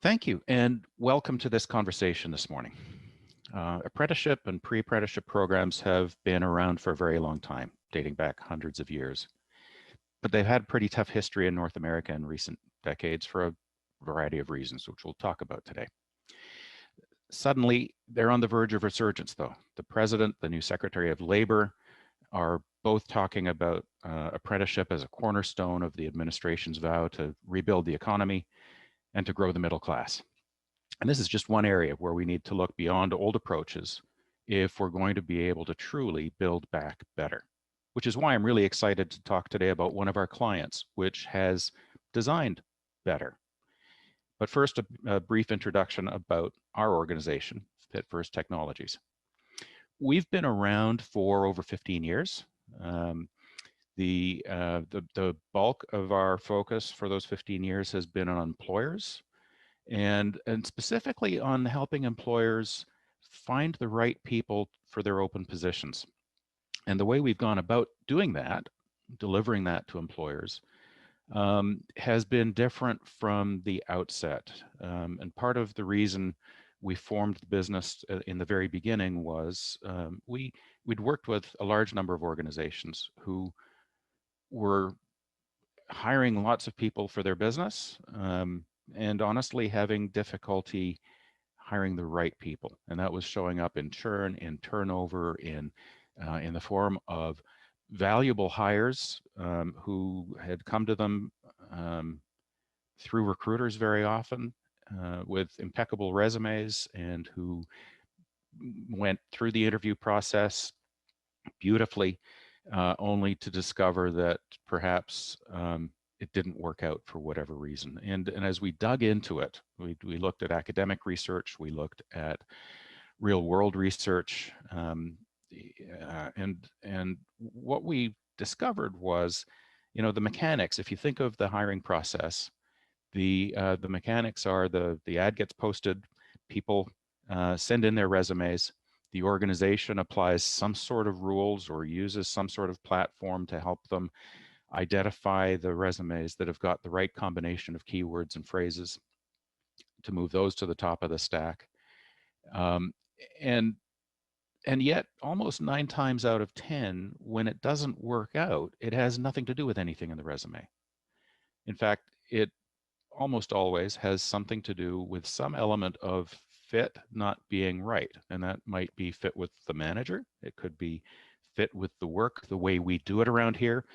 Thank you, and welcome to this conversation this morning. Apprenticeship and pre-apprenticeship programs have been around for a very long time, dating back hundreds of years. But they've had pretty tough history in North America in recent decades for a variety of reasons, which we'll talk about today. Suddenly, they're on the verge of resurgence, though. The President, the new Secretary of Labor, are both talking about apprenticeship as a cornerstone of the administration's vow to rebuild the economy and to grow the middle class. And this is just one area where we need to look beyond old approaches if we're going to be able to truly build back better, which is why I'm really excited to talk today about one of our clients, which has designed better. But first, a brief introduction about our organization, FitFirst Technologies. We've been around for over 15 years. The bulk of our focus for those 15 years has been on employers and specifically on helping employers find the right people for their open positions. And the way we've gone about doing that, delivering that to employers, has been different from the outset. And part of the reason we formed the business in the very beginning was we'd worked with a large number of organizations who were hiring lots of people for their business and honestly having difficulty hiring the right people. And that was showing up in churn, in turnover, in the form of valuable hires who had come to them through recruiters very often with impeccable resumes and who went through the interview process beautifully, only to discover that perhaps it didn't work out for whatever reason. And as we dug into it, we looked at academic research, we looked at real world research, and what we discovered was, the mechanics. If you think of the hiring process, the mechanics are the ad gets posted, people send in their resumes. The organization applies some sort of rules or uses some sort of platform to help them identify the resumes that have got the right combination of keywords and phrases to move those to the top of the stack. And yet, almost 9 times out of 10, when it doesn't work out, it has nothing to do with anything in the resume. In fact, it almost always has something to do with some element of fit not being right. And that might be fit with the manager. It could be fit with the work, the way we do it around here.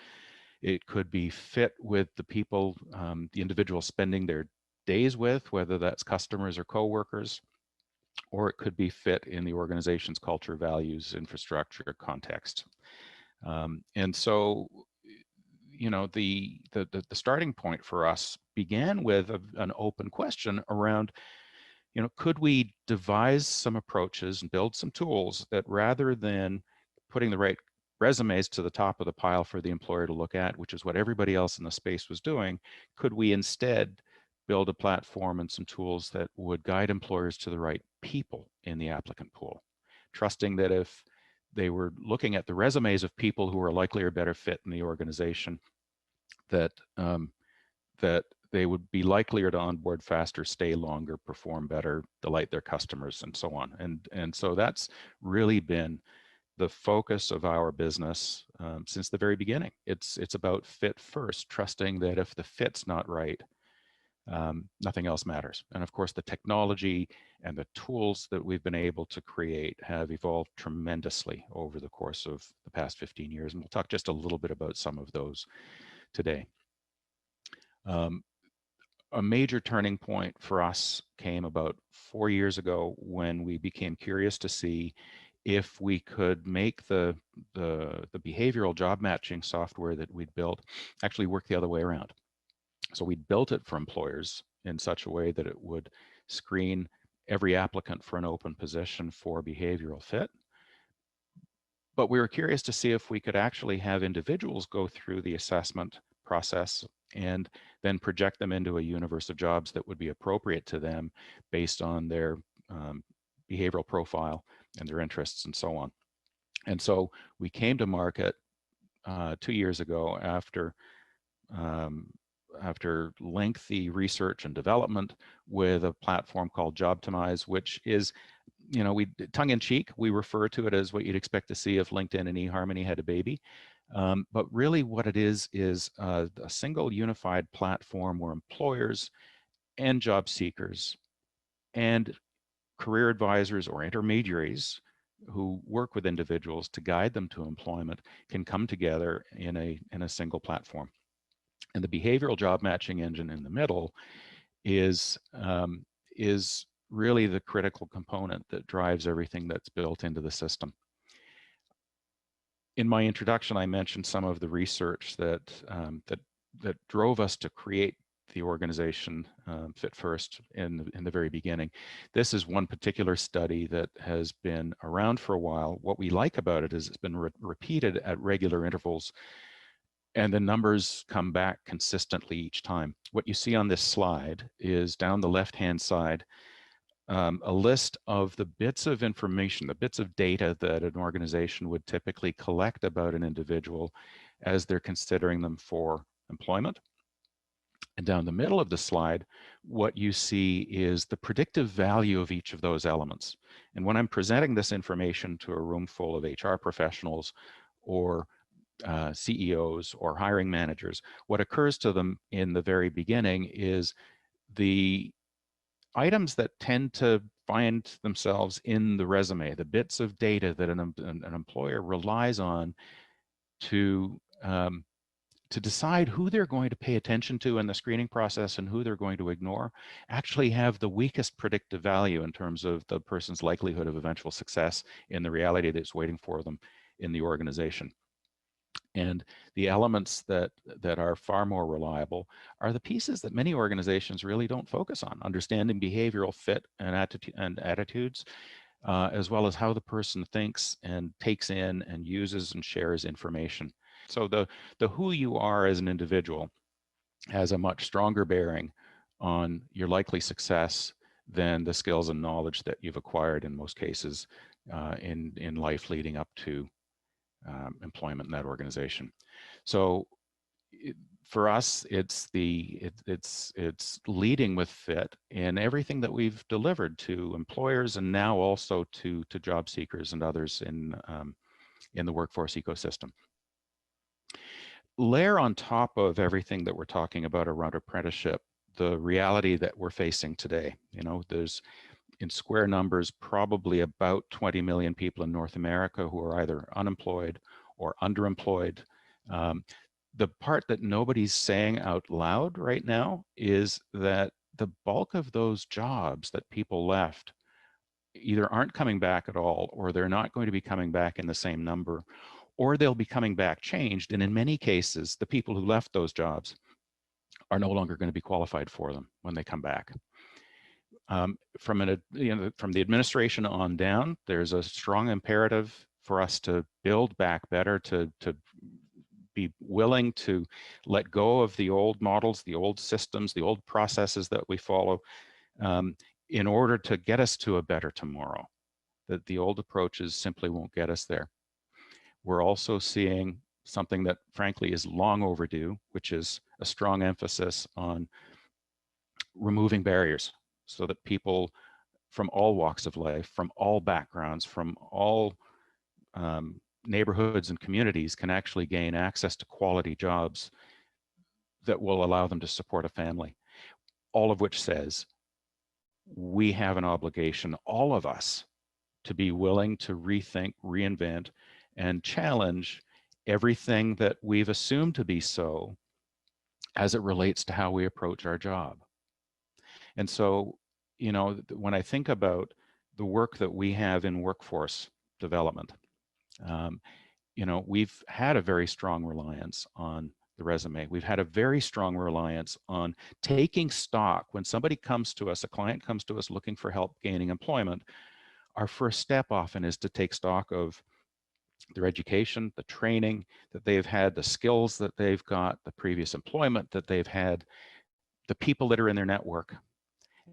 It could be fit with the people, the individual spending their days with, whether that's customers or coworkers, or it could be fit in the organization's culture, values, infrastructure, context. And so, the starting point for us began with an open question around, could we devise some approaches and build some tools that, rather than putting the right resumes to the top of the pile for the employer to look at, which is what everybody else in the space was doing, could we instead build a platform and some tools that would guide employers to the right people in the applicant pool, trusting that if they were looking at the resumes of people who are likely or better fit in the organization, that they would be likelier to onboard faster, stay longer, perform better, delight their customers, and so on. And so that's really been the focus of our business since the very beginning. It's about fit first, trusting that if the fit's not right, nothing else matters. And of course, the technology and the tools that we've been able to create have evolved tremendously over the course of the past 15 years. And we'll talk just a little bit about some of those today. A major turning point for us came about 4 years ago when we became curious to see if we could make the behavioral job matching software that we'd built actually work the other way around. So we built it for employers in such a way that it would screen every applicant for an open position for behavioral fit. But we were curious to see if we could actually have individuals go through the assessment process and then project them into a universe of jobs that would be appropriate to them based on their behavioral profile and their interests and so on. And so we came to market 2 years ago after after lengthy research and development with a platform called Jobtimize, which is, you know, we tongue-in-cheek, we refer to it as what you'd expect to see if LinkedIn and eHarmony had a baby. But really what it is a single unified platform where employers and job seekers and career advisors or intermediaries who work with individuals to guide them to employment can come together in a single platform. And the behavioral job matching engine in the middle is really the critical component that drives everything that's built into the system. In my introduction, I mentioned some of the research that drove us to create the organization FitFirst in the very beginning. This is one particular study that has been around for a while. What we like about it is it's been repeated at regular intervals, and the numbers come back consistently each time. What you see on this slide is down the left-hand side, a list of the bits of information, the bits of data that an organization would typically collect about an individual as they're considering them for employment. And down the middle of the slide, what you see is the predictive value of each of those elements. And when I'm presenting this information to a room full of HR professionals or CEOs or hiring managers, what occurs to them in the very beginning is the items that tend to find themselves in the resume, the bits of data that an employer relies on to decide who they're going to pay attention to in the screening process and who they're going to ignore, actually have the weakest predictive value in terms of the person's likelihood of eventual success in the reality that's waiting for them in the organization. And the elements that are far more reliable are the pieces that many organizations really don't focus on: understanding behavioral fit and attitudes, as well as how the person thinks and takes in and uses and shares information. So the who you are as an individual has a much stronger bearing on your likely success than the skills and knowledge that you've acquired in most cases in life leading up to employment in that organization. So for us, it's leading with fit in everything that we've delivered to employers and now also to job seekers and others in the workforce ecosystem. Layer on top of everything that we're talking about around apprenticeship the reality that we're facing today. You know, there's, in square numbers, probably about 20 million people in North America who are either unemployed or underemployed. The part that nobody's saying out loud right now is that the bulk of those jobs that people left either aren't coming back at all, or they're not going to be coming back in the same number, or they'll be coming back changed. And in many cases, the people who left those jobs are no longer going to be qualified for them when they come back. From the administration on down, there's a strong imperative for us to build back better, to be willing to let go of the old models, the old systems, the old processes that we follow in order to get us to a better tomorrow. That the old approaches simply won't get us there. We're also seeing something that frankly is long overdue, which is a strong emphasis on removing barriers so that people from all walks of life, from all backgrounds, from all neighborhoods and communities can actually gain access to quality jobs that will allow them to support a family. All of which says we have an obligation, all of us, to be willing to rethink, reinvent, and challenge everything that we've assumed to be so as it relates to how we approach our job. And so, you know, when I think about the work that we have in workforce development, you know, we've had a very strong reliance on the resume. We've had a very strong reliance on taking stock. When somebody comes to us, a client comes to us looking for help gaining employment, our first step often is to take stock of their education, the training that they've had, the skills that they've got, the previous employment that they've had, the people that are in their network,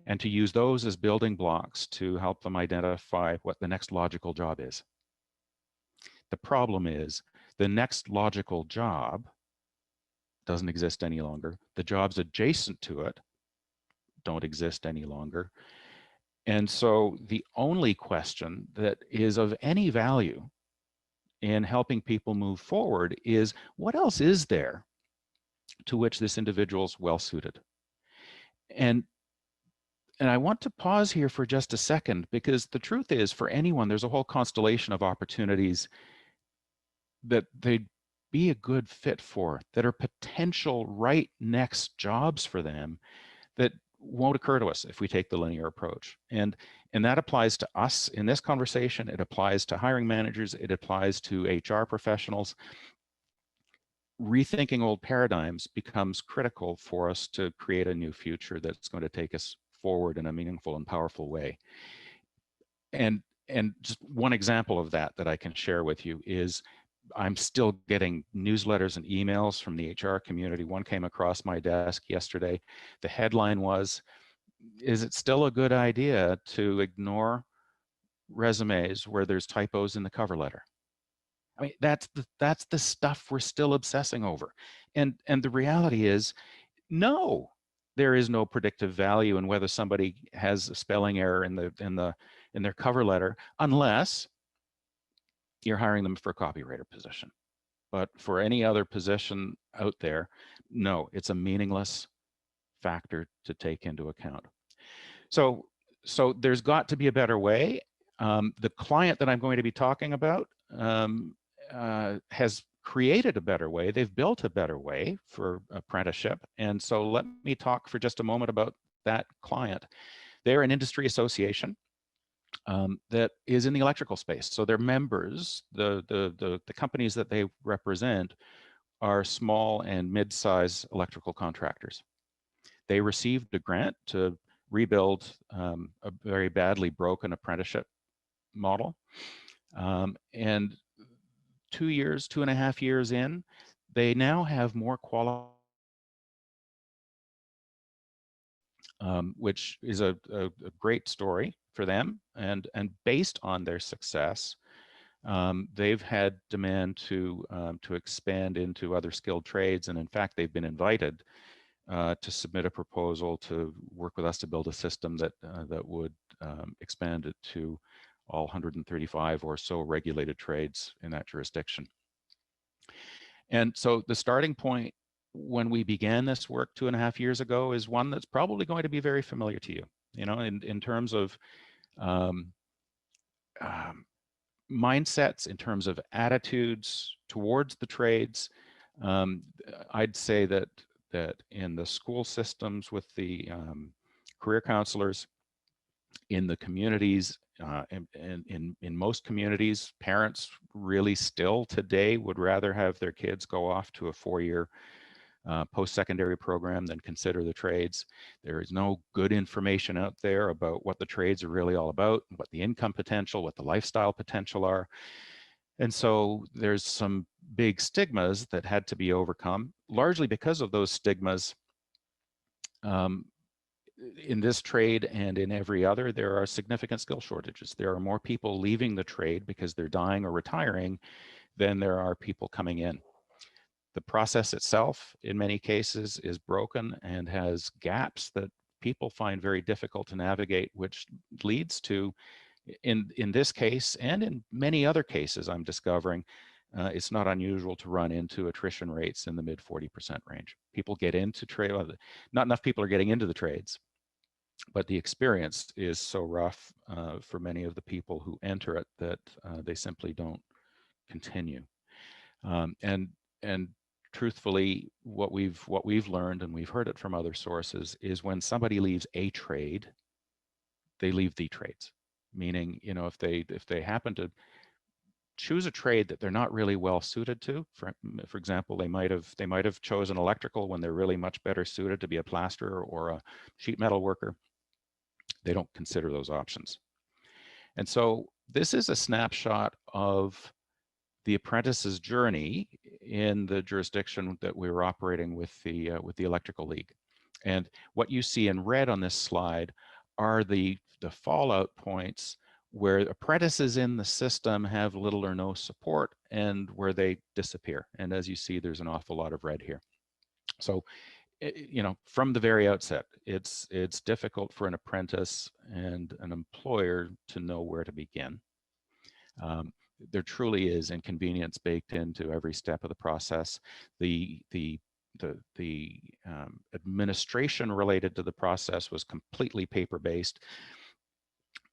and to use those as building blocks to help them identify what the next logical job is. The problem is the next logical job doesn't exist any longer. The jobs adjacent to it don't exist any longer. And so the only question that is of any value in helping people move forward is, what else is there to which this individual is well suited? And I want to pause here for just a second, because the truth is, for anyone, there's a whole constellation of opportunities that they'd be a good fit for, that are potential right next jobs for them, that won't occur to us if we take the linear approach. And that applies to us in this conversation. It applies to hiring managers. It applies to HR professionals. Rethinking old paradigms becomes critical for us to create a new future that's going to take us forward in a meaningful and powerful way. And just one example of that I can share with you is, I'm still getting newsletters and emails from the HR community. One came across my desk yesterday. The headline was, "Is it still a good idea to ignore resumes where there's typos in the cover letter?" I mean, that's the stuff we're still obsessing over. And the reality is, no, there is no predictive value in whether somebody has a spelling error in their cover letter, unless you're hiring them for a copywriter position. But for any other position out there, no, it's a meaningless factor to take into account. So there's got to be a better way. The client that I'm going to be talking about has created a better way. They've built a better way for apprenticeship. And so let me talk for just a moment about that client. They're an industry association that is in the electrical space. So their members, the companies that they represent, are small and mid-size electrical contractors. They received a grant to rebuild a very badly broken apprenticeship model. And 2.5 years in, they now have more qualified, which is a great story for them. And based on their success, they've had demand to expand into other skilled trades. And in fact, they've been invited to submit a proposal to work with us to build a system that would expand it to all 135 or so regulated trades in that jurisdiction. And so the starting point when we began this work 2.5 years ago is one that's probably going to be very familiar to you, in terms of mindsets, in terms of attitudes towards the trades. I'd say that in the school systems with the career counselors, in the communities, and in most communities, parents really still today would rather have their kids go off to a 4-year post-secondary program than consider the trades. There is no good information out there about what the trades are really all about, what the income potential, what the lifestyle potential are. And so there's some big stigmas that had to be overcome. Largely because of those stigmas, in this trade and in every other, there are significant skill shortages. There are more people leaving the trade because they're dying or retiring than there are people coming in. The process itself, in many cases, is broken and has gaps that people find very difficult to navigate, which leads to, in this case and in many other cases I'm discovering, it's not unusual to run into attrition rates in the mid 40% range. People get into trade, not enough people are getting into the trades, but the experience is so rough for many of the people who enter it that they simply don't continue. And truthfully, what we've learned, and we've heard it from other sources, is when somebody leaves a trade, they leave the trades. Meaning, if they happen to choose a trade that they're not really well suited to, for example, they might have chosen electrical when they're really much better suited to be a plasterer or a sheet metal worker. They don't consider those options. And so this is a snapshot of the apprentice's journey in the jurisdiction that we were operating with the Electrical League. And what you see in red on this slide are the fallout points where apprentices in the system have little or no support and where they disappear. And as you see, there's an awful lot of red here. So, from the very outset, it's difficult for an apprentice and an employer to know where to begin. There truly is inconvenience baked into every step of the process. The administration related to the process was completely paper-based.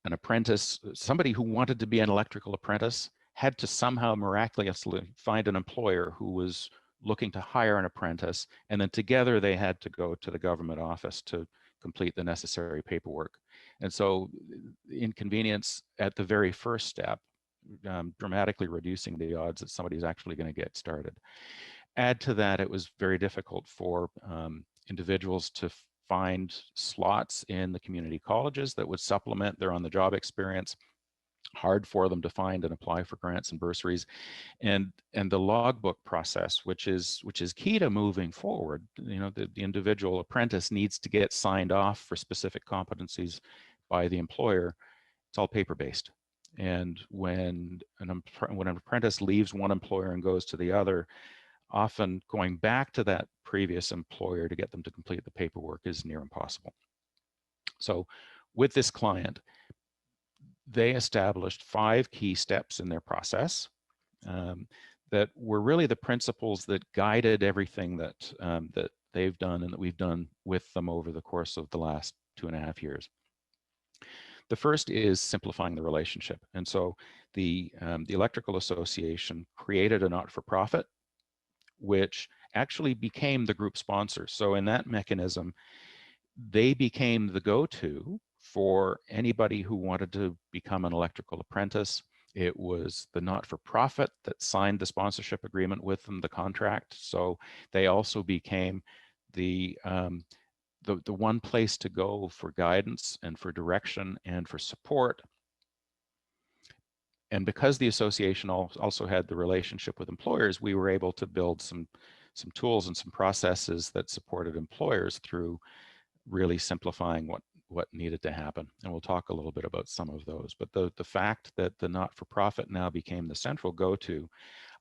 An apprentice, somebody who wanted to be an electrical apprentice, had to somehow miraculously find an employer who was looking to hire an apprentice, and then together they had to go to the government office to complete the necessary paperwork. And so inconvenience at the very first step, dramatically reducing the odds that somebody's actually going to get started. Add to that, it was very difficult for individuals to find slots in the community colleges that would supplement their on-the-job experience. Hard for them to find and apply for grants and bursaries, and the logbook process, which is key to moving forward. The individual apprentice needs to get signed off for specific competencies by the employer. It's all paper-based, and when an apprentice leaves one employer and goes to the other, often going back to that previous employer to get them to complete the paperwork is near impossible. So with this client, they established 5 key steps in their process that were really the principles that guided everything that that they've done and that we've done with them over the course of the last 2.5 years. The first is simplifying the relationship. And so the Electrical Association created a not-for-profit, which actually became the group sponsor. So in that mechanism, they became the go-to for anybody who wanted to become an electrical apprentice. It was the not-for-profit that signed the sponsorship agreement with them, the contract. So they also became the one place to go for guidance and for direction and for support. And because the association also had the relationship with employers, we were able to build some tools and some processes that supported employers through really simplifying what needed to happen. And we'll talk a little bit about some of those. But the fact that the not-for-profit now became the central go-to,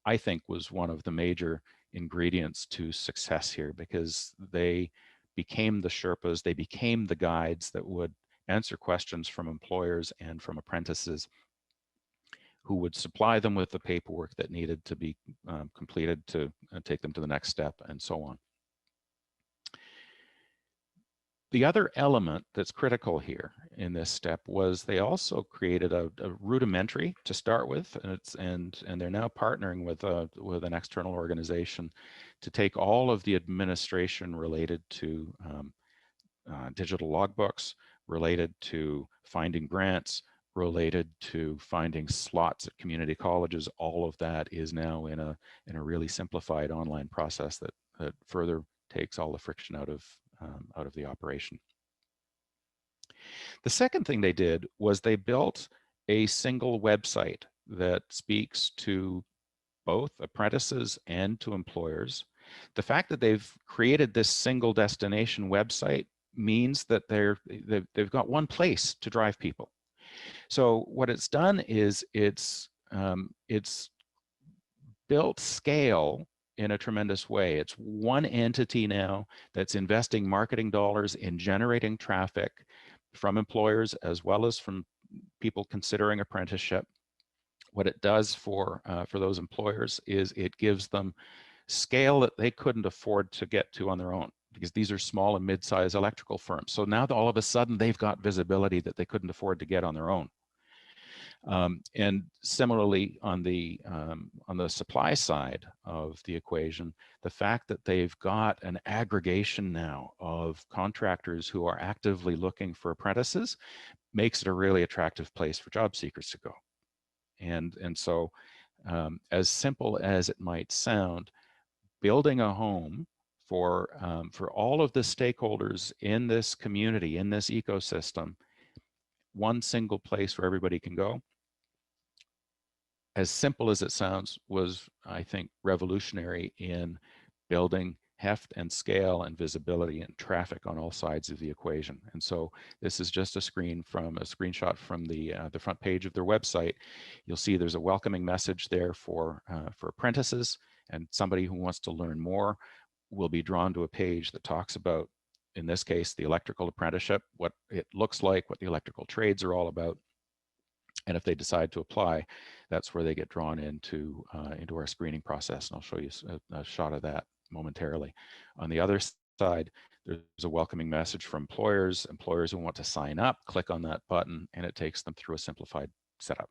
I think, was one of the major ingredients to success here, because they became the Sherpas, they became the guides that would answer questions from employers and from apprentices, who would supply them with the paperwork that needed to be completed to take them to the next step, and so on. The other element that's critical here in this step was they also created a rudimentary to start with, and they're now partnering with an external organization to take all of the administration related to digital logbooks, related to finding grants, related to finding slots at community colleges. All of that is now in a really simplified online process that further takes all the friction out of the operation. The second thing they did was they built a single website that speaks to both apprentices and to employers. The fact that they've created this single destination website means that they've got one place to drive people. So what it's done is it's built scale in a tremendous way. It's one entity now that's investing marketing dollars in generating traffic from employers as well as from people considering apprenticeship. What it does for those employers is it gives them scale that they couldn't afford to get to on their own, because these are small and mid-sized electrical firms. So now all of a sudden they've got visibility that they couldn't afford to get on their own. And similarly, on the supply side of the equation, the fact that they've got an aggregation now of contractors who are actively looking for apprentices makes it a really attractive place for job seekers to go. And so, as simple as it might sound, building a home for all of the stakeholders in this community, in this ecosystem, one single place where everybody can go, as simple as it sounds, was, I think, revolutionary in building heft and scale and visibility and traffic on all sides of the equation. And so this is just a screenshot from the front page of their website. You'll see there's a welcoming message there for apprentices and somebody who wants to learn more. will be drawn to a page that talks about, in this case, the electrical apprenticeship, what it looks like, what the electrical trades are all about. And if they decide to apply, that's where they get drawn into our screening process. And I'll show you a shot of that momentarily. On the other side, there's a welcoming message for employers who want to sign up. Click on that button, and it takes them through a simplified setup.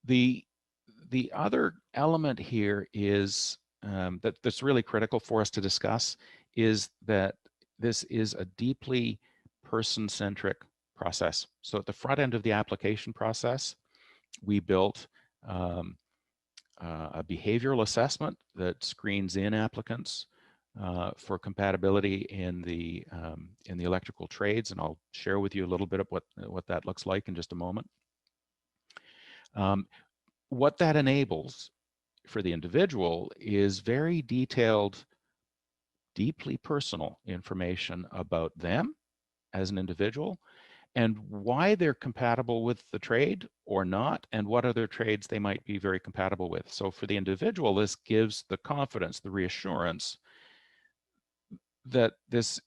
The other element here is that's really critical for us to discuss is that this is a deeply person-centric process. So at the front end of the application process, we built a behavioral assessment that screens in applicants for compatibility in the electrical trades, and I'll share with you a little bit of what that looks like in just a moment. What that enables for the individual is very detailed, deeply personal information about them as an individual and why they're compatible with the trade or not, and what other trades they might be very compatible with. So for the individual, this gives the confidence, the reassurance that this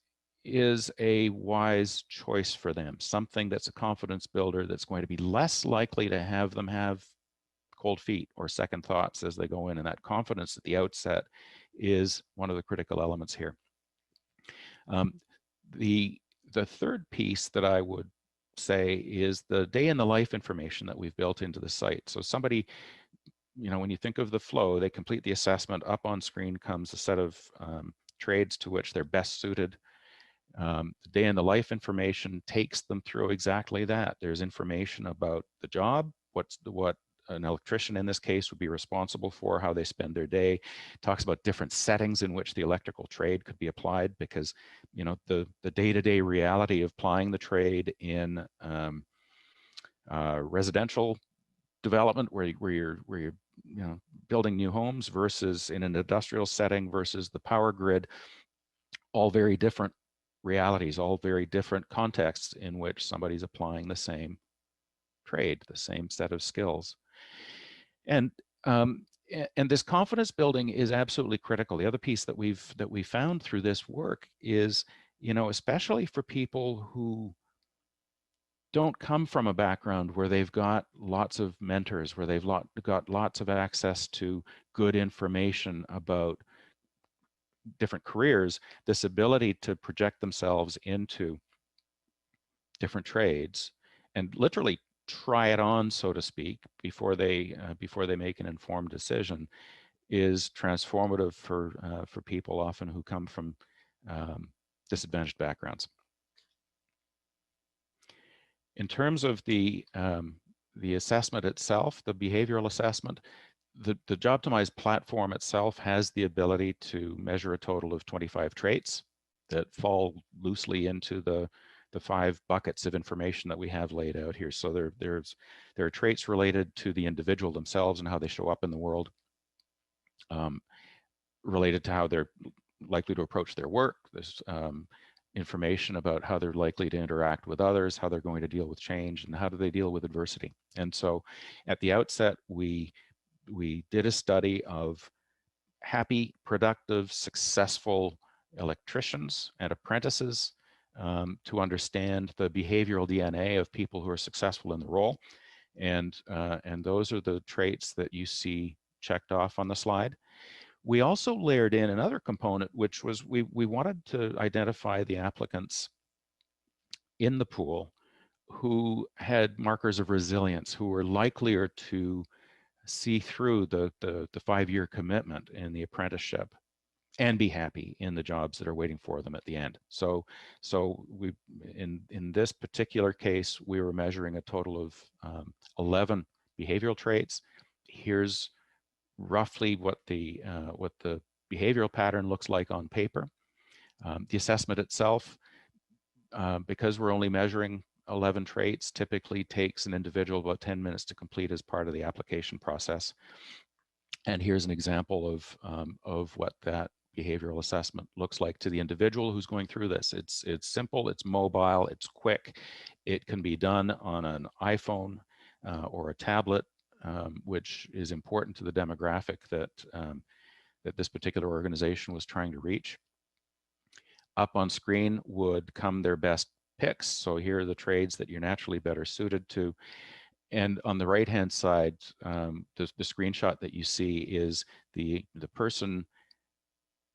is a wise choice for them, something that's a confidence builder that's going to be less likely to have them have cold feet or second thoughts as they go in, and that confidence at the outset is one of the critical elements here. The third piece that I would say is the day in the life information that we've built into the site. So somebody, when you think of the flow, they complete the assessment. Up on screen comes a set of trades to which they're best suited. The day in the life information takes them through exactly that. There's information about the job, what an electrician in this case would be responsible for, how they spend their day. Talks about different settings in which the electrical trade could be applied, because the day-to-day reality of applying the trade in residential development where you're building new homes versus in an industrial setting versus the power grid, all very different realities, all very different contexts in which somebody's applying the same trade, the same set of skills. And this confidence building is absolutely critical. The other piece that we found through this work is, especially for people who don't come from a background where they've got lots of mentors, where they've got lots of access to good information about different careers, this ability to project themselves into different trades and literally try it on, so to speak, before they make an informed decision, is transformative for people often who come from disadvantaged backgrounds. In terms of the assessment itself, the behavioral assessment, the Jobtimize platform itself has the ability to measure a total of 25 traits that fall loosely into the 5 buckets of information that we have laid out here. So there are traits related to the individual themselves and how they show up in the world, related to how they're likely to approach their work. There's information about how they're likely to interact with others, how they're going to deal with change, and how do they deal with adversity. And so at the outset, we did a study of happy, productive, successful electricians and apprentices to understand the behavioral DNA of people who are successful in the role. And those are the traits that you see checked off on the slide. We also layered in another component, which was we wanted to identify the applicants in the pool who had markers of resilience, who were likelier to see through the 5-year commitment in the apprenticeship and be happy in the jobs that are waiting for them at the end. So we in this particular case, we were measuring a total of 11 behavioral traits. Here's roughly what the behavioral pattern looks like on paper. The assessment itself, because we're only measuring 11 traits, typically takes an individual about 10 minutes to complete as part of the application process. And here's an example of what that behavioral assessment looks like to the individual who's going through this. It's simple, it's mobile, it's quick. It can be done on an iPhone or a tablet, which is important to the demographic that that this particular organization was trying to reach. Up on screen would come their best picks. So here are the trades that you're naturally better suited to. And on the right-hand side, the screenshot that you see is the person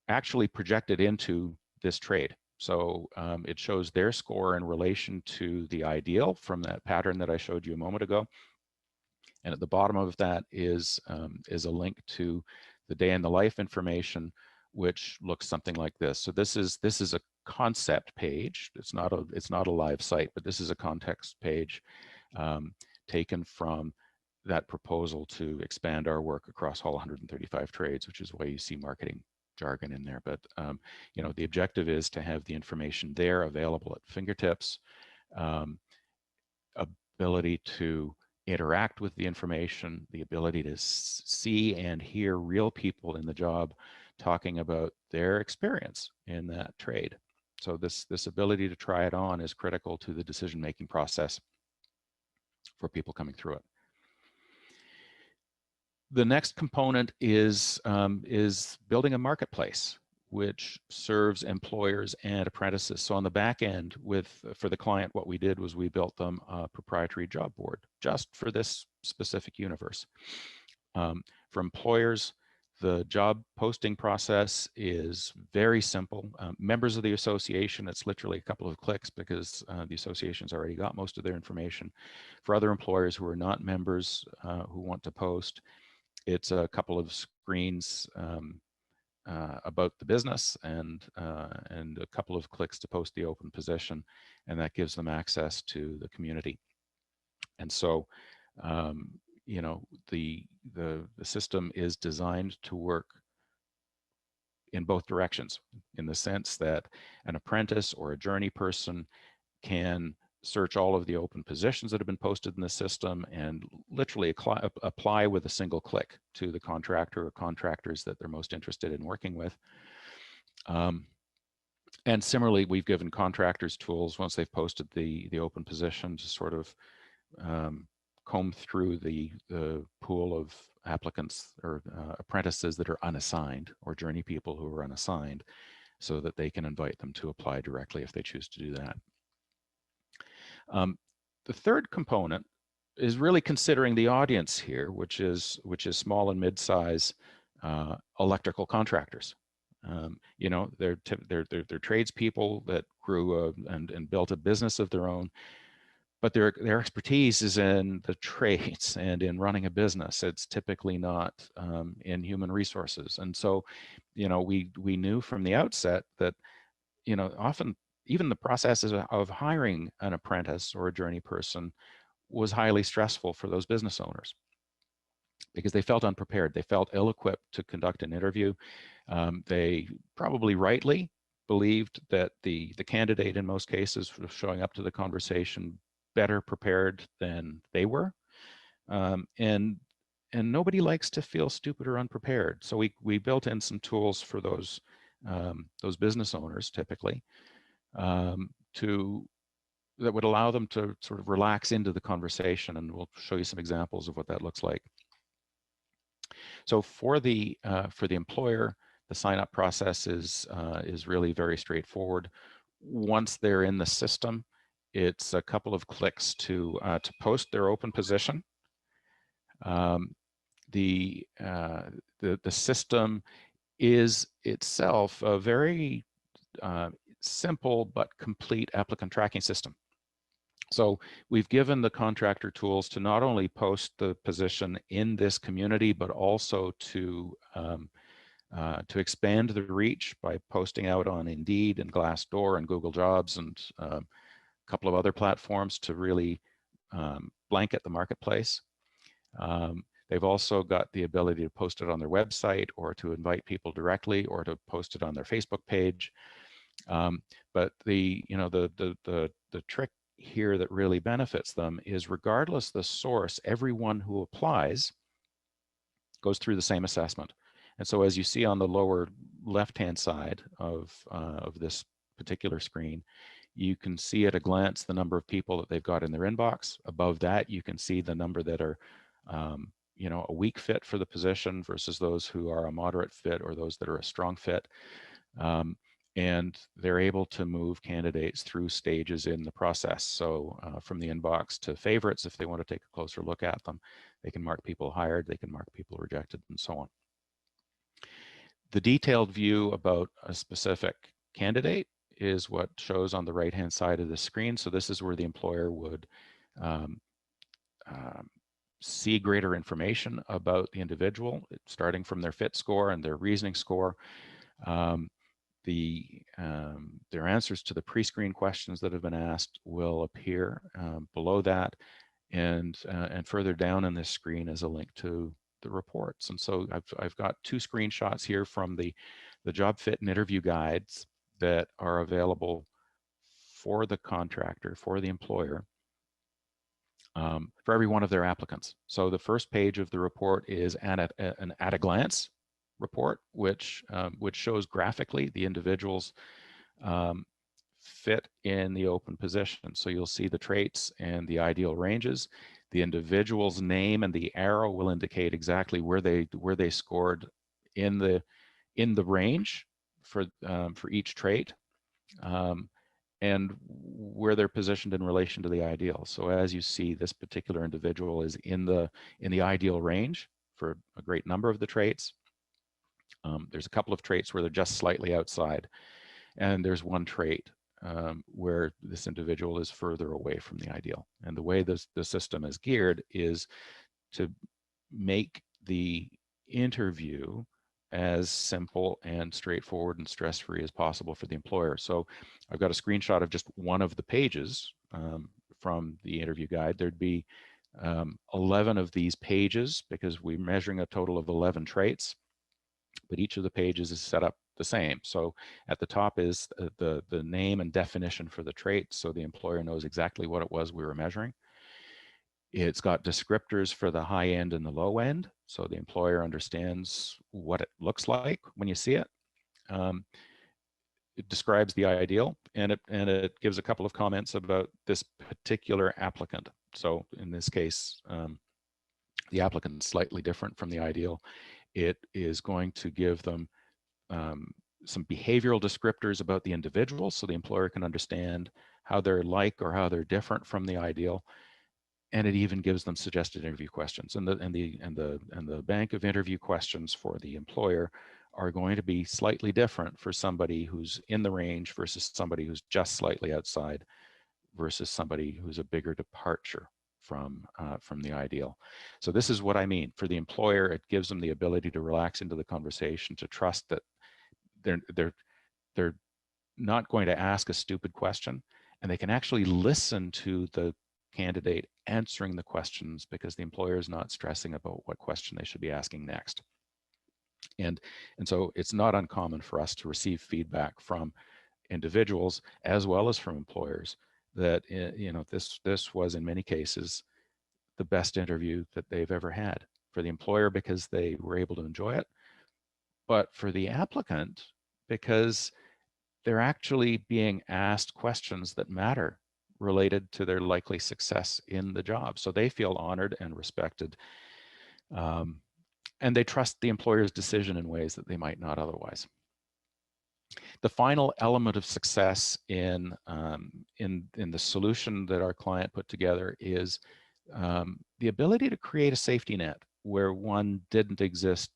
actually projected into this trade. So it shows their score in relation to the ideal from that pattern that I showed you a moment ago. And at the bottom of that is a link to the day in the life information, which looks something like this. So this is a concept page. It's not a live site, but this is a context page taken from that proposal to expand our work across all 135 trades, which is why you see marketing jargon in there. But you know, the objective is to have the information there available at fingertips, ability to interact with the information, the ability to see and hear real people in the job talking about their experience in that trade. So this ability to try it on is critical to the decision-making process for people coming through it. The next component is building a marketplace which serves employers and apprentices. So on the back end, for the client, what we did was we built them a proprietary job board just for this specific universe. For employers, the job posting process is very simple. Members of the association, it's literally a couple of clicks because the association's already got most of their information. For other employers who are not members who want to post, it's a couple of screens about the business and a couple of clicks to post the open position, and that gives them access to the community. And so, you know, the system is designed to work in both directions, in the sense that an apprentice or a journey person can search all of the open positions that have been posted in the system and literally apply with a single click to the contractor or contractors that they're most interested in working with. And similarly, we've given contractors tools once they've posted the open position to sort of comb through the pool of applicants or apprentices that are unassigned, or journey people who are unassigned, so that they can invite them to apply directly if they choose to do that. The third component is really considering the audience here, which is small and mid-size electrical contractors. You know, they're tradespeople that grew and built a business of their own, but their expertise is in the trades and in running a business. It's typically not in human resources. And so, you know, we knew from the outset that, you know, often even the processes of hiring an apprentice or a journey person was highly stressful for those business owners because they felt unprepared. They felt ill-equipped to conduct an interview. They probably rightly believed that the candidate in most cases was showing up to the conversation better prepared than they were. And nobody likes to feel stupid or unprepared. So we built in some tools for those business owners typically that would allow them to sort of relax into the conversation, and we'll show you some examples of what that looks like. So for the employer, the sign-up process is really very straightforward. Once they're in the system, it's a couple of clicks to post their open position. The system is itself a very simple but complete applicant tracking system. So we've given the contractor tools to not only post the position in this community, but also to expand the reach by posting out on Indeed and Glassdoor and Google Jobs and a couple of other platforms to really blanket the marketplace. They've also got the ability to post it on their website, or to invite people directly, or to post it on their Facebook page. But the trick here that really benefits them is, regardless the source, everyone who applies goes through the same assessment. And so as you see on the lower left-hand side of this particular screen, you can see at a glance the number of people that they've got in their inbox. Above that, you can see the number that are a weak fit for the position versus those who are a moderate fit or those that are a strong fit. And they're able to move candidates through stages in the process. So from the inbox to favorites, if they want to take a closer look at them, they can mark people hired, they can mark people rejected, and so on. The detailed view about a specific candidate is what shows on the right-hand side of the screen. So this is where the employer would um, see greater information about the individual, starting from their fit score and their reasoning score. Their answers to the pre-screen questions that have been asked will appear below that, and further down in this screen is a link to the reports. And so I've got two screenshots here from the job fit and interview guides that are available for the contractor, for the employer, for every one of their applicants. So the first page of the report is an at a glance report, which shows graphically the individual's fit in the open position. So you'll see the traits and the ideal ranges. The individual's name and the arrow will indicate exactly where they scored in the range for each trait, and where they're positioned in relation to the ideal. So as you see, this particular individual is in the ideal range for a great number of the traits. There's a couple of traits where they're just slightly outside, and there's one trait where this individual is further away from the ideal. And the way the system is geared is to make the interview as simple and straightforward and stress-free as possible for the employer. So I've got a screenshot of just one of the pages from the interview guide. There'd be 11 of these pages because we're measuring a total of 11 traits, but each of the pages is set up the same. So at the top is the name and definition for the trait, so the employer knows exactly what it was we were measuring. It's got descriptors for the high end and the low end, so the employer understands what it looks like when you see it. It describes the ideal, and it gives a couple of comments about this particular applicant. So in this case, the applicant is slightly different from the ideal. It is going to give them some behavioral descriptors about the individual, so the employer can understand how they're like or how they're different from the ideal. And it even gives them suggested interview questions. And the bank of interview questions for the employer are going to be slightly different for somebody who's in the range versus somebody who's just slightly outside versus somebody who's a bigger departure from the ideal. So this is what I mean. For the employer, it gives them the ability to relax into the conversation, to trust that they're not going to ask a stupid question, and they can actually listen to the candidate answering the questions because the employer is not stressing about what question they should be asking next. And so it's not uncommon for us to receive feedback from individuals as well as from employers that this was in many cases the best interview that they've ever had. For the employer because they were able to enjoy it, but for the applicant because they're actually being asked questions that matter related to their likely success in the job. So they feel honored and respected, and they trust the employer's decision in ways that they might not otherwise. The final element of success in the solution that our client put together is the ability to create a safety net where one didn't exist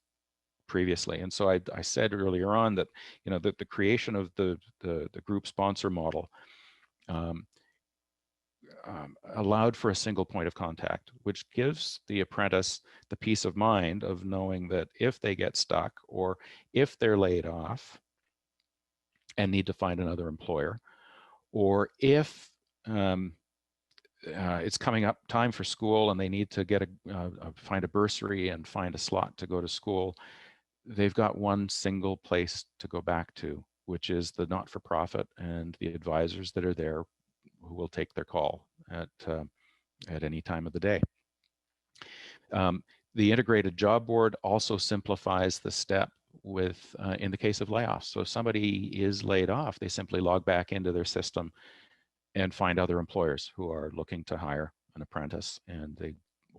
previously. And so I said earlier on that that the creation of the group sponsor model allowed for a single point of contact, which gives the apprentice the peace of mind of knowing that if they get stuck or if they're laid off and need to find another employer, or if it's coming up time for school and they need to get find a bursary and find a slot to go to school, they've got one single place to go back to, which is the not-for-profit and the advisors that are there who will take their call at any time of the day. The integrated job board also simplifies the step with in the case of layoffs. So if somebody is laid off, they simply log back into their system and find other employers who are looking to hire an apprentice, and they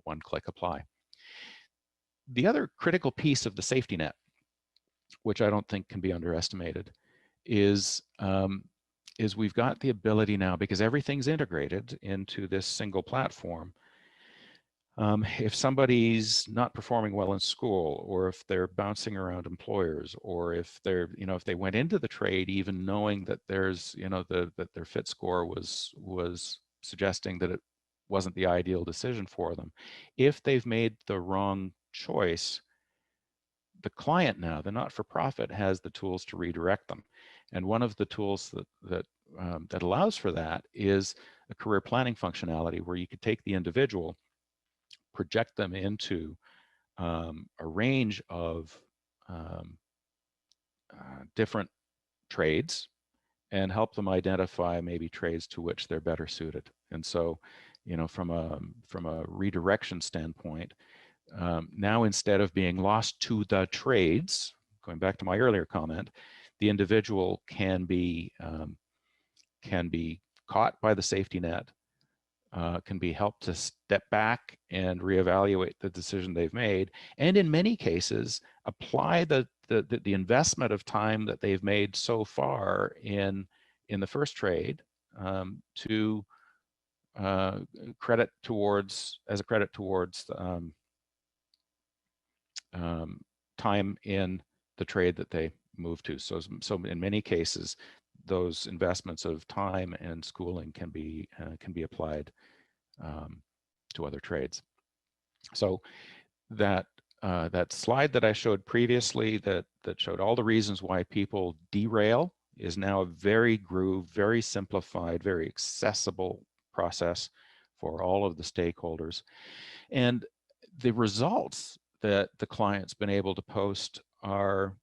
one-click apply. The other critical piece of the safety net, which I don't think can be underestimated, is we've got the ability now, because everything's integrated into this single platform. If somebody's not performing well in school, or if they're bouncing around employers, or if they're, if they went into the trade even knowing that there's, that their fit score was suggesting that it wasn't the ideal decision for them, if they've made the wrong choice, the client now, the not-for-profit, has the tools to redirect them. And one of the tools that allows for that is a career planning functionality, where you could take the individual, project them into a range of different trades, and help them identify maybe trades to which they're better suited. And so, from a redirection standpoint, now, instead of being lost to the trades, going back to my earlier comment, the individual can be caught by the safety net, can be helped to step back and reevaluate the decision they've made, and in many cases apply the investment of time that they've made so far in the first trade, to credit towards time in the trade that they move to. So in many cases, those investments of time and schooling can be applied to other trades. So that slide that I showed previously, that showed all the reasons why people derail, is now a very grooved, very simplified, very accessible process for all of the stakeholders. And the results that the client's been able to post are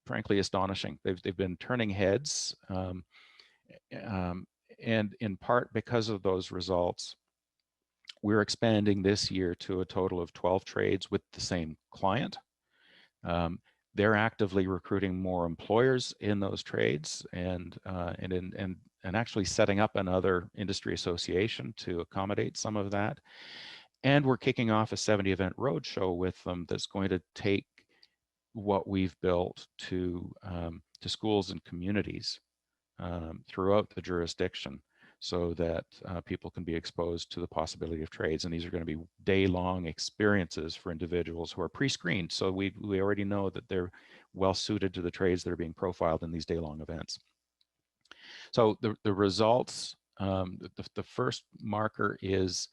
frankly astonishing. They've been turning heads, and in part because of those results, we're expanding this year to a total of 12 trades with the same client. They're actively recruiting more employers in those trades, and actually setting up another industry association to accommodate some of that. And we're kicking off a 70-event roadshow with them that's going to take what we've built to schools and communities throughout the jurisdiction, so that people can be exposed to the possibility of trades. And these are going to be day-long experiences for individuals who are pre-screened. So we already know that they're well suited to the trades that are being profiled in these day-long events. So the results, the first marker is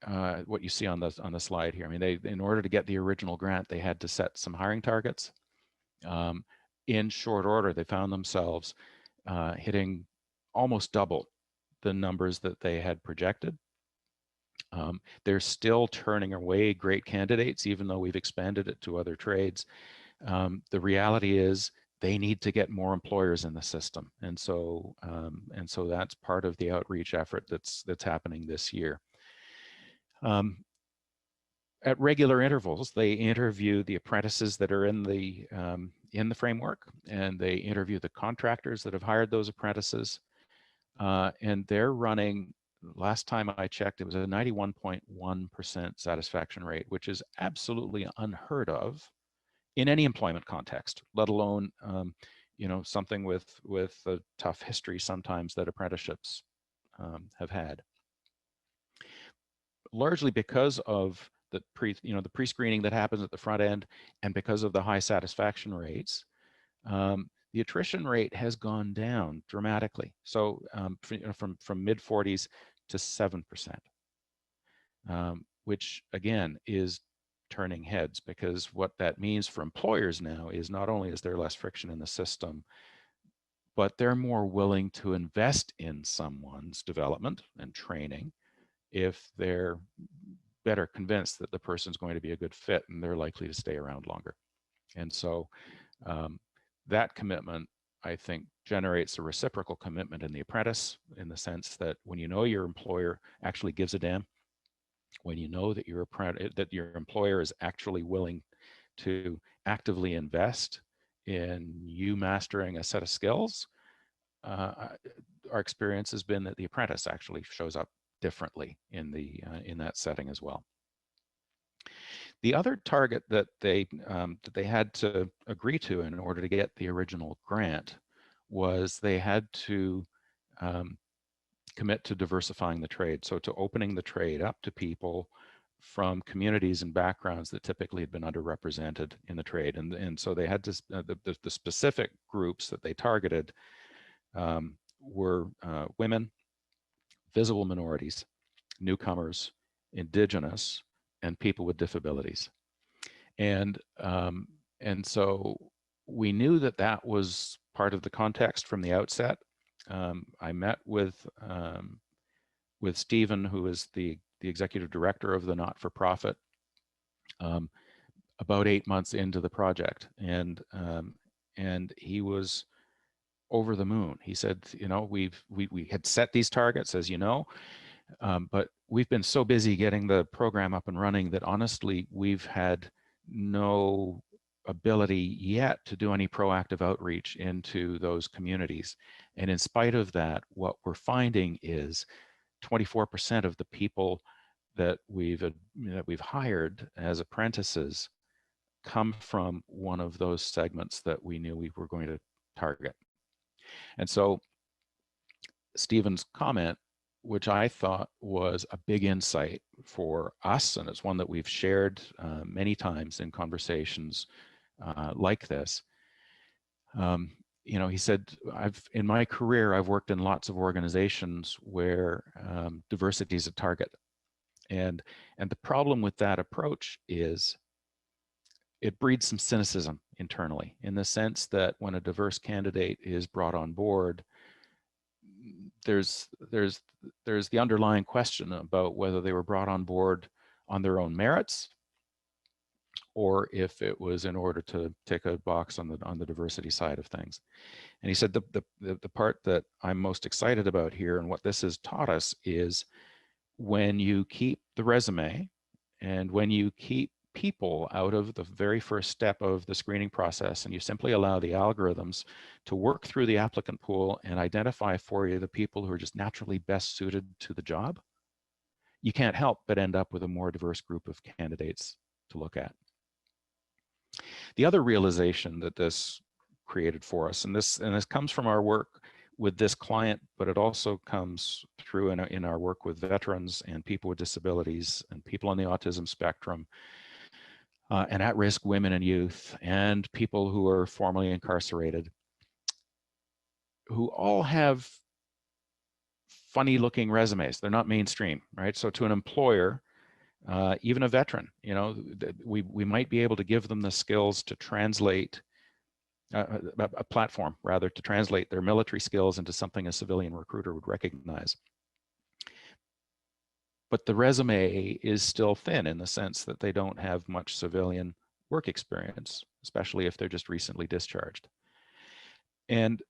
what you see on the slide here. I mean, in order to get the original grant, they had to set some hiring targets. In short order, they found themselves hitting almost double the numbers that they had projected. They're still turning away great candidates, even though we've expanded it to other trades. The reality is they need to get more employers in the system, and so that's part of the outreach effort that's happening this year. At regular intervals, they interview the apprentices that are in the framework, and they interview the contractors that have hired those apprentices, and they're running, last time I checked, it was a 91.1% satisfaction rate, which is absolutely unheard of in any employment context, let alone something with a tough history sometimes that apprenticeships have had. Largely because of the pre-screening that happens at the front end, and because of the high satisfaction rates, the attrition rate has gone down dramatically. So from mid-40s to 7%, which again is turning heads, because what that means for employers now is not only is there less friction in the system, but they're more willing to invest in someone's development and training if they're better convinced that the person's going to be a good fit and they're likely to stay around longer. And so that commitment, I think, generates a reciprocal commitment in the apprentice, in the sense that when you know your employer actually gives a damn, when you know that your employer is actually willing to actively invest in you mastering a set of skills, our experience has been that the apprentice actually shows up differently in that setting as well. The other target that they had to agree to in order to get the original grant was they had to commit to diversifying the trade, so to opening the trade up to people from communities and backgrounds that typically had been underrepresented in the trade, and so they had to the specific groups that they targeted were women, visible minorities, newcomers, indigenous, and people with disabilities. And so we knew that that was part of the context from the outset. I met with Stephen, who is the executive director of the not-for-profit, about 8 months into the project, and he was over the moon. He said, you know, we had set these targets, as you know, but we've been so busy getting the program up and running that honestly, we've had no ability yet to do any proactive outreach into those communities. And in spite of that, what we're finding is 24% of the people that we've hired as apprentices come from one of those segments that we knew we were going to target. And so Stephen's comment, which I thought was a big insight for us, and it's one that we've shared many times in conversations like this. You know, he said, in my career, I've worked in lots of organizations where diversity is a target. And the problem with that approach is it breeds some cynicism internally, in the sense that when a diverse candidate is brought on board, there's the underlying question about whether they were brought on board on their own merits, or if it was in order to tick a box on the diversity side of things. And he said the part that I'm most excited about here, and what this has taught us, is when you keep the resume and when you keep people out of the very first step of the screening process, and you simply allow the algorithms to work through the applicant pool and identify for you the people who are just naturally best suited to the job, you can't help but end up with a more diverse group of candidates to look at. The other realization that this created for us, and this comes from our work with this client, but it also comes through in our work with veterans and people with disabilities and people on the autism spectrum, and at-risk women and youth, and people who are formerly incarcerated, who all have funny-looking resumes. They're not mainstream, right? So to an employer, even a veteran, you know, we might be able to give them the skills to translate a platform, rather, to translate their military skills into something a civilian recruiter would recognize. But the resume is still thin, in the sense that they don't have much civilian work experience, especially if they're just recently discharged. And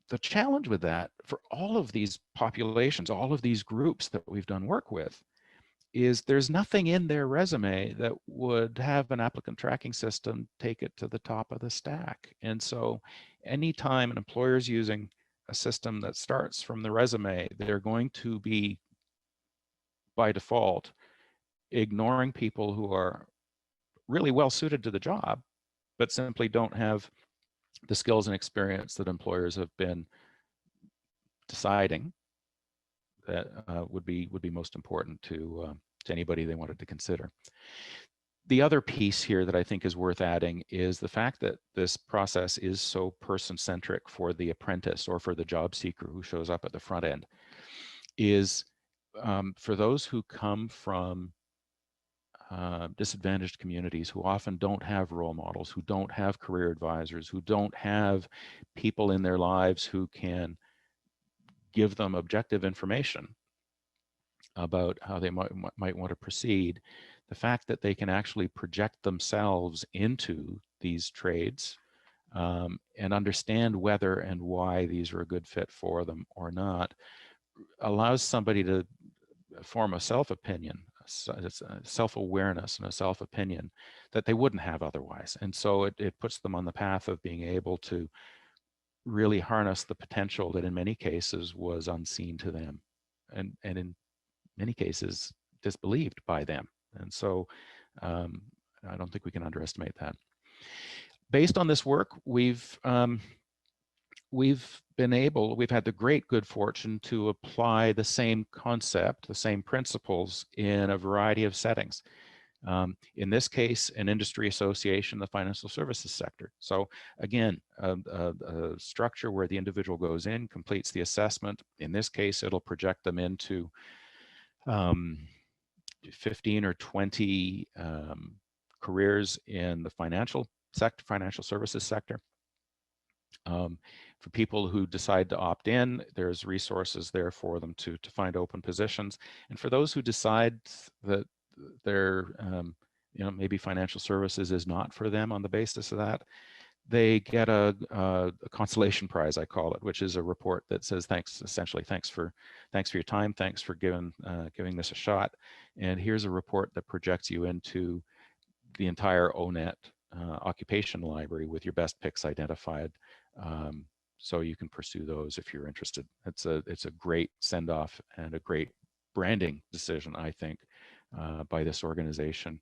the challenge with that, for all of these populations, all of these groups that we've done work with, is there's nothing in their resume that would have an applicant tracking system take it to the top of the stack. And so anytime an employer is using a system that starts from the resume, they're going to be, by default, ignoring people who are really well suited to the job, but simply don't have the skills and experience that employers have been deciding that would be most important to anybody they wanted to consider. The other piece here that I think is worth adding is the fact that this process is so person-centric for the apprentice or for the job seeker who shows up at the front end, is for those who come from disadvantaged communities, who often don't have role models, who don't have career advisors, who don't have people in their lives who can give them objective information about how they might want to proceed. The fact that they can actually project themselves into these trades and understand whether and why these are a good fit for them or not, allows somebody to form a self-opinion, self-awareness and a self-opinion that they wouldn't have otherwise. And so it puts them on the path of being able to really harness the potential that in many cases was unseen to them, and in many cases disbelieved by them. And so I don't think we can underestimate that. Based on this work, we've had the great good fortune to apply the same concept, the same principles in a variety of settings. In this case, an industry association, the financial services sector. So again, a structure where the individual goes in, completes the assessment. In this case, it'll project them into 15 or 20 careers in the financial sector, financial services sector. For people who decide to opt in, there's resources there for them to find open positions. And for those who decide that they're, maybe financial services is not for them on the basis of that, they get a consolation prize, I call it, which is a report that says essentially thanks for your time, thanks for giving this a shot, and here's a report that projects you into the entire ONET occupation library with your best picks identified, so you can pursue those if you're interested. It's a great send off and a great branding decision, I think, by this organization,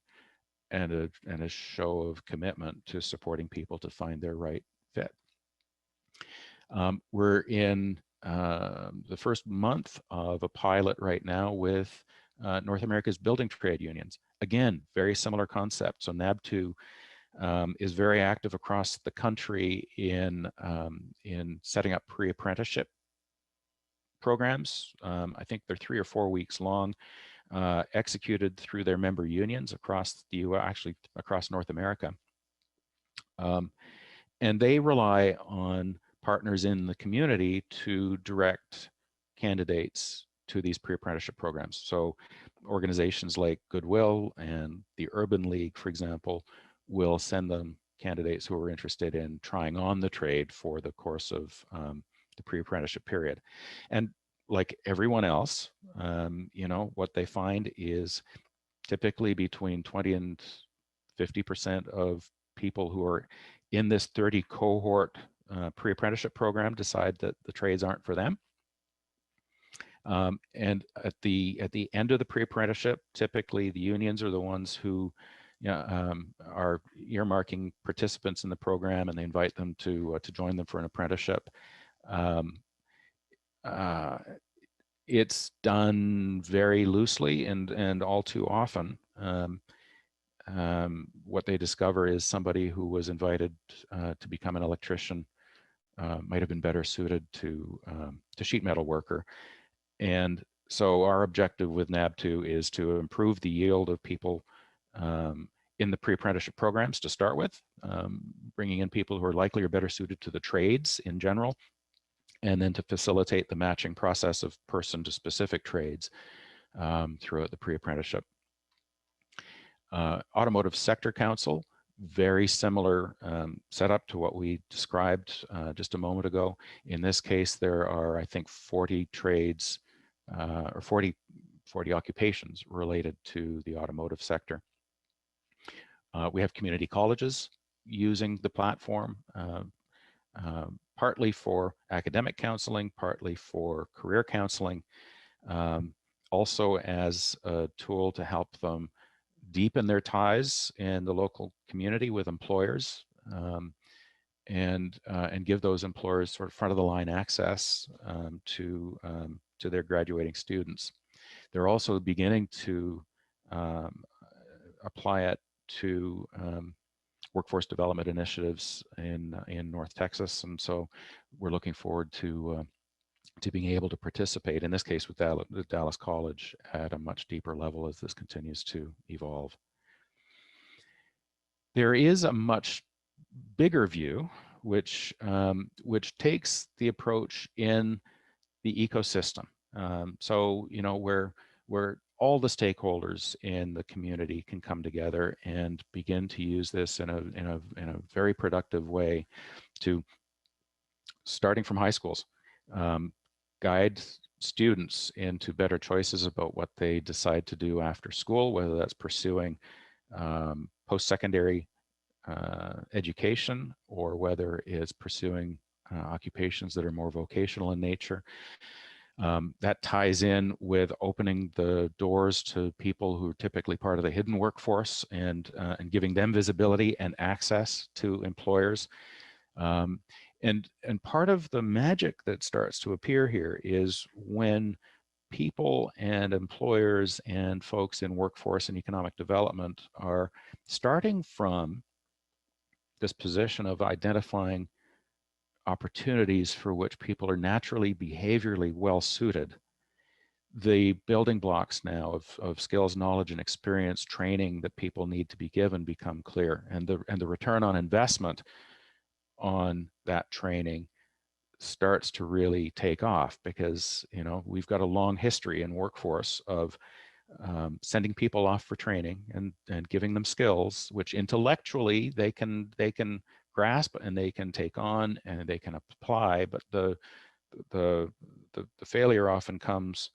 and a show of commitment to supporting people to find their right fit. We're in the first month of a pilot right now with North America's building trade unions. Again, very similar concept. So NAB2 is very active across the country in setting up pre-apprenticeship programs. I think they're 3 or 4 weeks long, executed through their member unions across the U.S., actually across North America. And they rely on partners in the community to direct candidates to these pre-apprenticeship programs. So organizations like Goodwill and the Urban League, for example, will send them candidates who are interested in trying on the trade for the course of the pre-apprenticeship period. And like everyone else, what they find is typically between 20 and 50% of people who are in this 30 cohort pre-apprenticeship program decide that the trades aren't for them. And at the end of the pre-apprenticeship, typically the unions are the ones who are earmarking participants in the program, and they invite them to join them for an apprenticeship. It's done very loosely and all too often. What they discover is somebody who was invited to become an electrician might have been better suited to sheet metal worker. And so our objective with NAB2 is to improve the yield of people in the pre-apprenticeship programs to start with, bringing in people who are likely or better suited to the trades in general, and then to facilitate the matching process of person to specific trades throughout the pre-apprenticeship. Automotive Sector Council, very similar setup to what we described just a moment ago. In this case, there are, I think, 40 trades or 40 occupations related to the automotive sector. We have community colleges using the platform, partly for academic counseling, partly for career counseling, also as a tool to help them deepen their ties in the local community with employers, and give those employers sort of front of the line access to their graduating students. They're also beginning to apply it to workforce development initiatives in North Texas, and so we're looking forward to being able to participate, in this case with Dallas College, at a much deeper level as this continues to evolve. There is a much bigger view, which takes the approach in the ecosystem. So where all the stakeholders in the community can come together and begin to use this in a very productive way to, starting from high schools, guide students into better choices about what they decide to do after school, whether that's pursuing post-secondary education or whether it's pursuing occupations that are more vocational in nature. That ties in with opening the doors to people who are typically part of the hidden workforce and giving them visibility and access to employers. And part of the magic that starts to appear here is when people and employers and folks in workforce and economic development are starting from this position of identifying opportunities for which people are naturally behaviorally well suited. The building blocks now of skills, knowledge, and experience training that people need to be given become clear, and the return on investment on that training starts to really take off, because we've got a long history in workforce of sending people off for training and giving them skills which intellectually they can grasp and they can take on and they can apply, but the failure often comes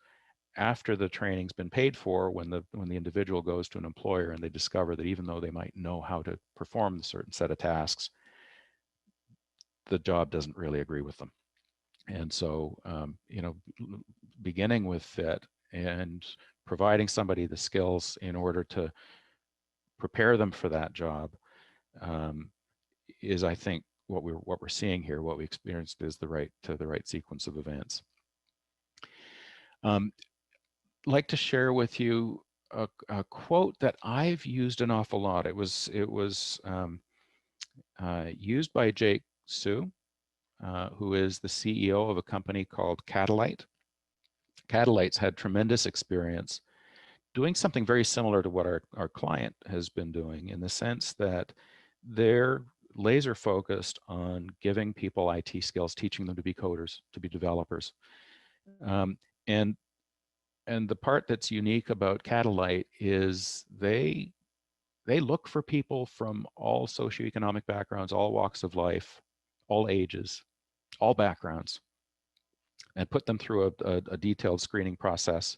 after the training's been paid for, when the individual goes to an employer and they discover that even though they might know how to perform a certain set of tasks, the job doesn't really agree with them. And so, beginning with fit and providing somebody the skills in order to prepare them for that job is, I think, what we're seeing here. What we experienced is the right sequence of events. Like to share with you a quote that I've used an awful lot. It was used by Jake Sue, who is the CEO of a company called Catalytes. Catalytes had tremendous experience doing something very similar to what our client has been doing, in the sense that they're laser focused on giving people IT skills, teaching them to be coders, to be developers. And the part that's unique about Catalyte is they look for people from all socioeconomic backgrounds, all walks of life, all ages, all backgrounds, and put them through a detailed screening process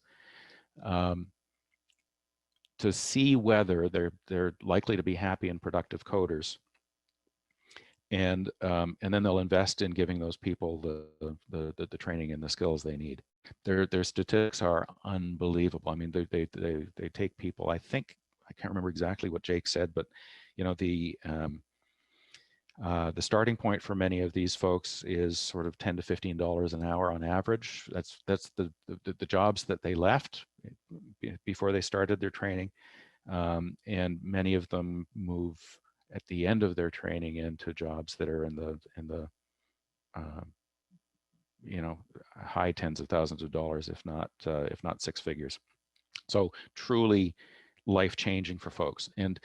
to see whether they're likely to be happy and productive coders. And then they'll invest in giving those people the training and the skills they need. Their statistics are unbelievable. I mean, they take people. I think, I can't remember exactly what Jake said, but the starting point for many of these folks is sort of $10 to $15 an hour on average. That's the jobs that they left before they started their training, and many of them move at the end of their training into jobs that are in the high tens of thousands of dollars, if not six figures. So truly life-changing for folks. And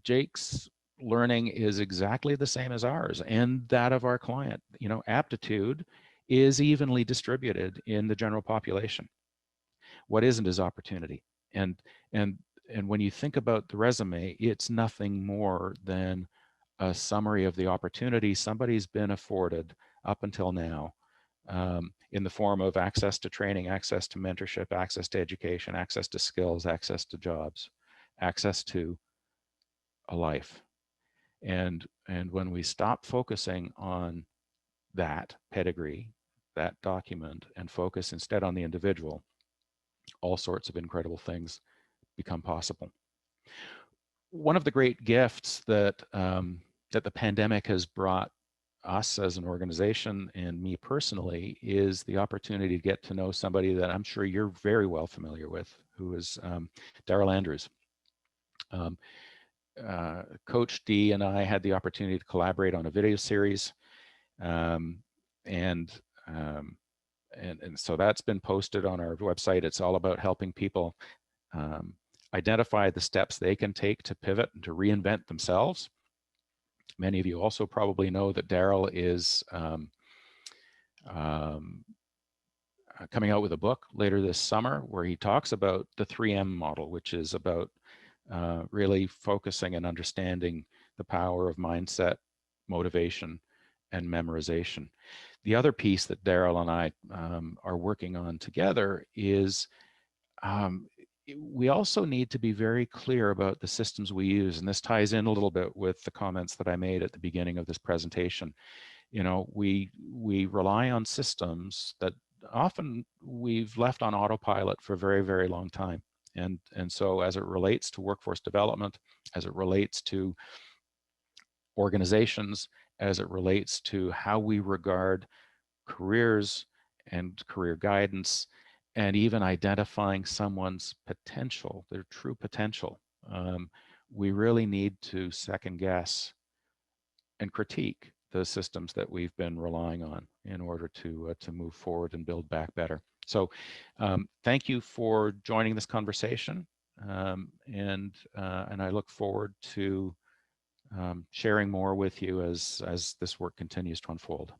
Jake's learning is exactly the same as ours and that of our client. Aptitude is evenly distributed in the general population. What isn't is opportunity. And when you think about the resume, it's nothing more than a summary of the opportunities somebody's been afforded up until now, in the form of access to training, access to mentorship, access to education, access to skills, access to jobs, access to a life. And when we stop focusing on that pedigree, that document, and focus instead on the individual, all sorts of incredible things become possible. One of the great gifts that the pandemic has brought us as an organization and me personally is the opportunity to get to know somebody that I'm sure you're very well familiar with, who is Daryl Andrews. Coach D and I had the opportunity to collaborate on a video series, and so that's been posted on our website. It's all about helping people identify the steps they can take to pivot and to reinvent themselves. Many of you also probably know that Daryl is coming out with a book later this summer where he talks about the 3M model, which is about really focusing and understanding the power of mindset, motivation, and memorization. The other piece that Daryl and I are working on together is we also need to be very clear about the systems we use. And this ties in a little bit with the comments that I made at the beginning of this presentation. We rely on systems that often we've left on autopilot for a very, very long time. And so as it relates to workforce development, as it relates to organizations, as it relates to how we regard careers and career guidance, and even identifying someone's potential, their true potential, we really need to second guess and critique the systems that we've been relying on in order to move forward and build back better. So thank you for joining this conversation, and I look forward to sharing more with you as this work continues to unfold.